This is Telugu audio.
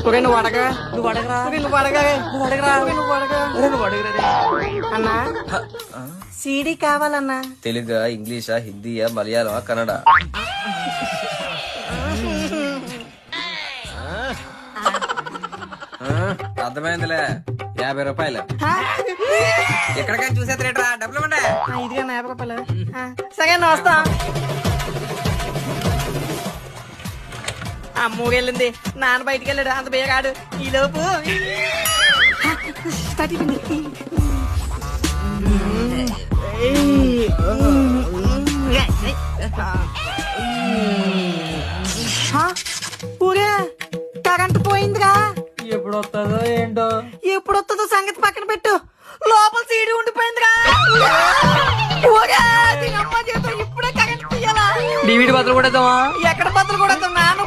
నువ్వు అడగా నువ్వు అడగరా నువ్వు అడగా నువ్వు అడగరా నువ్వు అడగా నువ్వు అడగరా అన్నా సీడీ కావాలన్నా. తెలుగా, ఇంగ్లీషా, హిందీయా, మలయాళమా, కన్నడ? అర్థమైందిలే, 50 రూపాయలు. ఎక్కడికైనా చూసేద్దరేట్రా, డబ్బులు ఇవ్వండి. ఇదిగా 50 రూపాయలు. సరే అన్న వస్తా. అమ్మూరెళ్ళింది, నాన్న బయటికి వెళ్ళాడు, అంత బేగాడు. ఈ లోపు ఊరే కరెంట్ పోయిందిరా. ఎప్పుడు వస్తుందో ఏంటో. ఎప్పుడు వస్తుందో సంగతి పక్కన పెట్టు, లోపల సీడీ ఉండిపోయిందిరా. ఊరే దీని అమ్మ చేత ఇప్పుడే కరెంట్ తీయాలా? డివిడి బదులు కూడా ఎక్కడ బదులు కూడా నాన్న